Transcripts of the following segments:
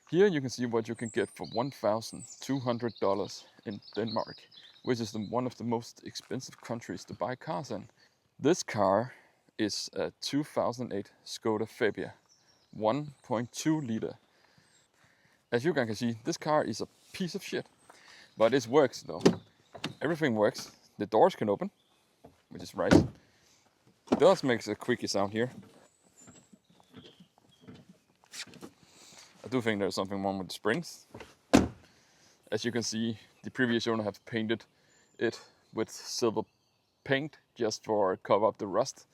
Here you can see what you can get for $1,200 in Denmark, which is one of the most expensive countries to buy cars in. This car is a 2008 Skoda Fabia, 1.2 liter. As you can see, this car is a piece of shit, but it works though. Everything works. The doors can open, which is nice. It does make a squeaky sound here. I do think there's something wrong with the springs. As you can see, the previous owner have painted it with silver paint just for cover up the rust,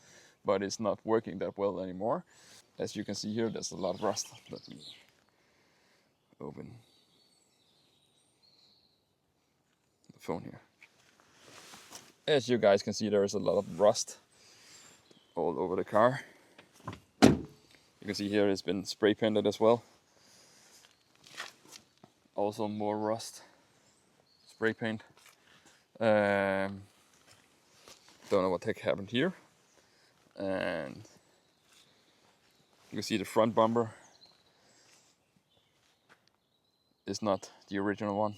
but it's not working that well anymore. As you can see here, there's a lot of rust. Let me open the phone here. As you guys can see, there is a lot of rust all over the car. You can see here it's been spray painted as well. Also more rust, spray paint. Don't know what the heck happened here. And you can see the front bumper is not the original one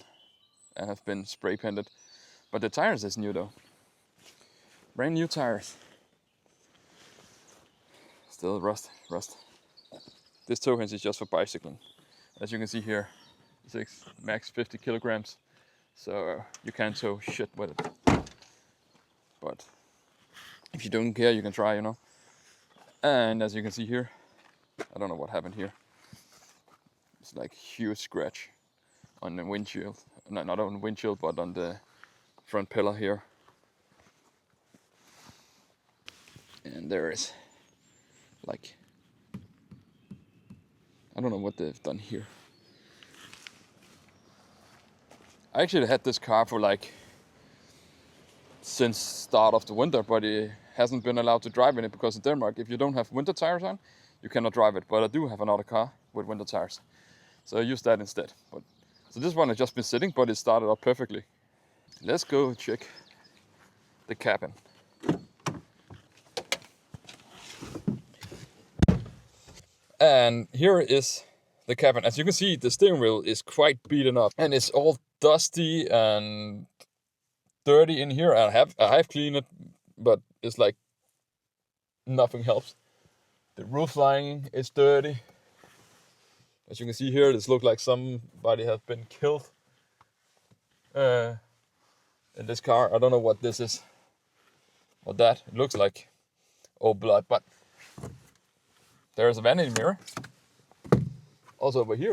and have been spray painted. But the tires is new though. Brand new tires. Still rust. This tow hinge is just for bicycling. As you can see here, it's max 50 kilograms. So you can't tow shit with it. But if you don't care, you can try, you know. And as you can see here, I don't know what happened here. It's like huge scratch on the windshield. No, not on the windshield, but on the front pillar here. And there is like, I don't know what they've done here. I actually had this car for like since start of the winter, but it hasn't been allowed to drive in it because in Denmark, if you don't have winter tires on, you cannot drive it. But I do have another car with winter tires, so I use that instead. So this one has just been sitting, but it started up perfectly. Let's go check the cabin. And here is the cabin. As you can see, the steering wheel is quite beaten up and it's all dusty and dirty in here. I have cleaned it, but it's like nothing helps. The roof lining is dirty. As you can see here, this looks like somebody has been killed in this car. I don't know what this is. What that? It looks like old blood, but there is a vanity mirror. Also over here.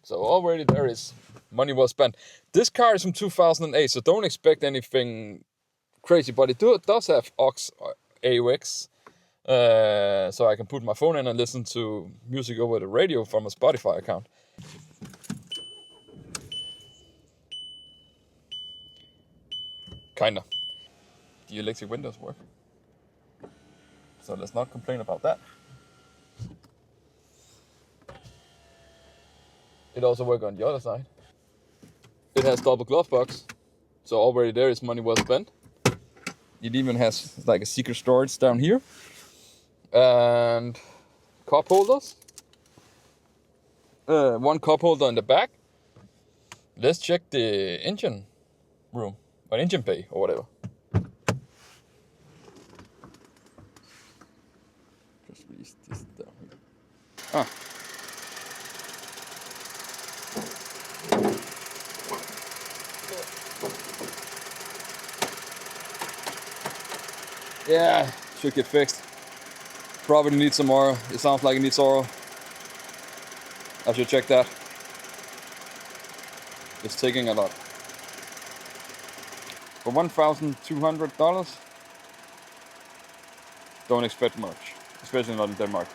So already there is money well spent. This car is from 2008, so don't expect anything crazy, but it does have AUX. So I can put my phone in and listen to music over the radio from a Spotify account. Kinda. The electric windows work. So let's not complain about that. It also works on the other side. It has double glove box, so already there is money well spent. It even has like a secret storage down here. And cup holders. One cup holder in the back. Let's check the engine room, or engine bay, or whatever. Just release this down here. Yeah, should get fixed. Probably needs some oil. It sounds like it needs oil. I should check that. It's taking a lot. For $1,200, don't expect much, especially not in Denmark.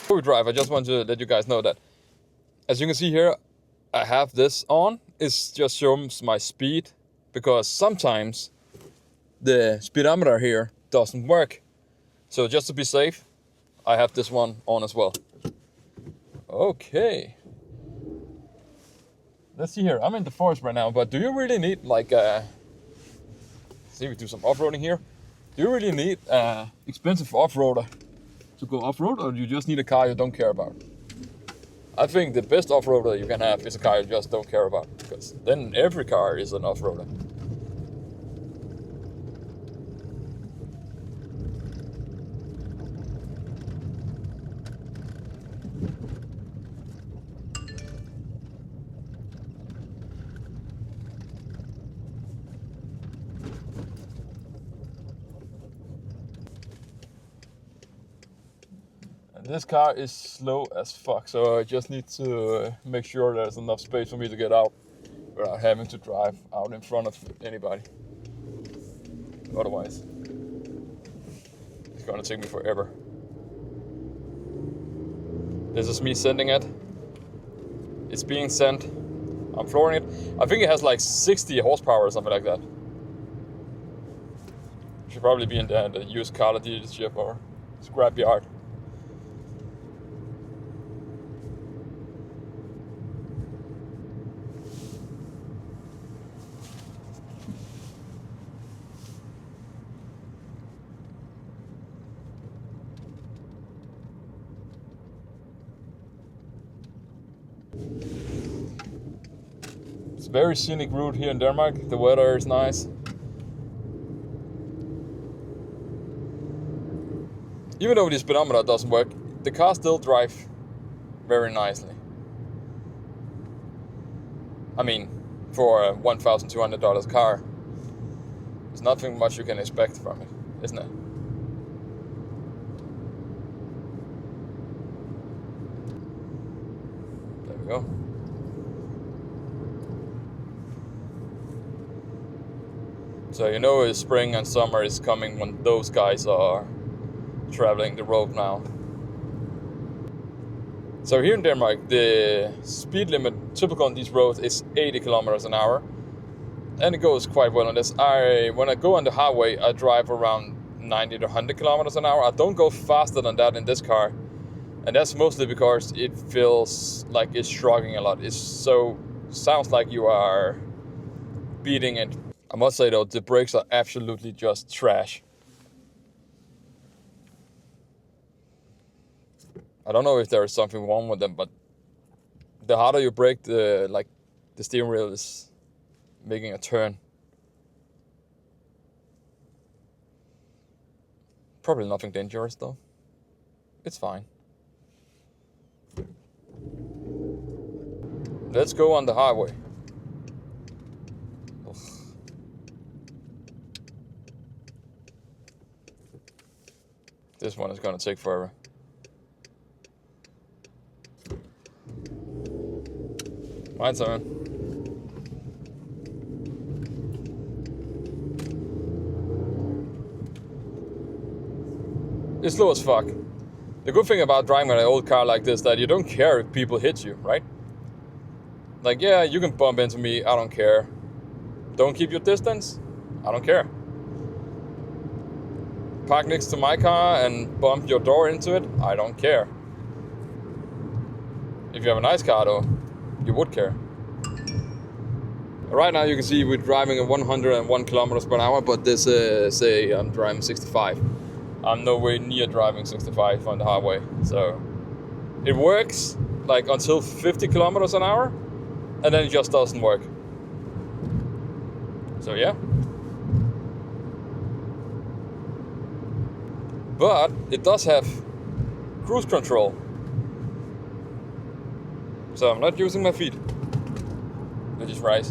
Before we drive, I just want to let you guys know that, as you can see here, I have this on. It just shows my speed, because sometimes the speedometer here doesn't work. So just to be safe, I have this one on as well. Okay. Let's see here. I'm in the forest right now, but do you really need like see, we do some off-roading here. Do you really need expensive off-roader to go off-road, or you just need a car you don't care about? I think the best off-roader you can have is a car you just don't care about, because then every car is an off-roader. This car is slow as fuck, so I just need to make sure there's enough space for me to get out without having to drive out in front of anybody. Otherwise, it's gonna take me forever. This is me sending it. It's being sent. I'm flooring it. I think it has like 60 horsepower or something like that. Should probably be in the used car dealership or scrap yard. It's a very scenic route here in Denmark. The weather is nice. Even though this speedometer doesn't work, the car still drives very nicely. I mean, for a $1,200 car, there's nothing much you can expect from it, isn't it? There we go. So you know spring and summer is coming when those guys are traveling the road now. So here in Denmark, the speed limit typical on these roads is 80 kilometers an hour. And it goes quite well on this. When I go on the highway, I drive around 90 to 100 kilometers an hour. I don't go faster than that in this car. And that's mostly because it feels like it's shrugging a lot. Sounds like you are beating it. I must say though, the brakes are absolutely just trash. I don't know if there is something wrong with them, but the harder you brake, the steering wheel is making a turn. Probably nothing dangerous though. It's fine. Let's go on the highway. Ugh. This one is gonna take forever. My turn. It's slow as fuck. The good thing about driving an old car like this is that you don't care if people hit you, right? Like, yeah, you can bump into me, I don't care. Don't keep your distance, I don't care. Park next to my car and bump your door into it, I don't care. If you have a nice car though, you would care. Right now you can see we're driving at 101 kilometers per hour, but this say I'm driving 65. I'm nowhere near driving 65 on the highway. So it works like until 50 kilometers an hour, and then it just doesn't work. So yeah. But it does have cruise control. So I'm not using my feet, which is right.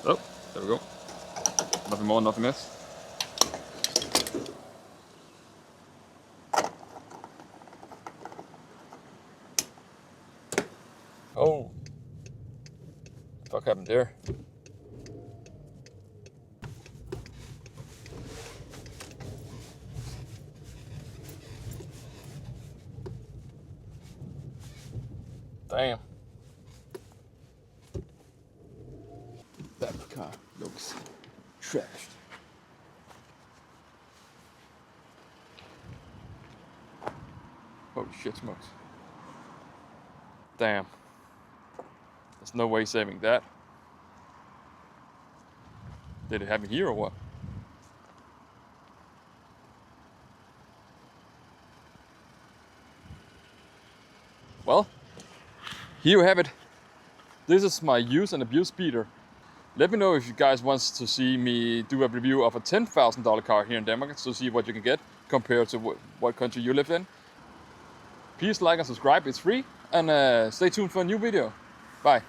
Oh, there we go. Nothing more, nothing less. Oh, fuck happened there? Damn. That car looks trashed. Holy shit smokes. Damn. There's no way saving that. Did it happen here or what? Well, here you have it. This is my use and abuse speeder. Let me know if you guys want to see me do a review of a $10,000 car here in Denmark to see what you can get compared to what country you live in. Please like and subscribe, it's free, and stay tuned for a new video. Bye.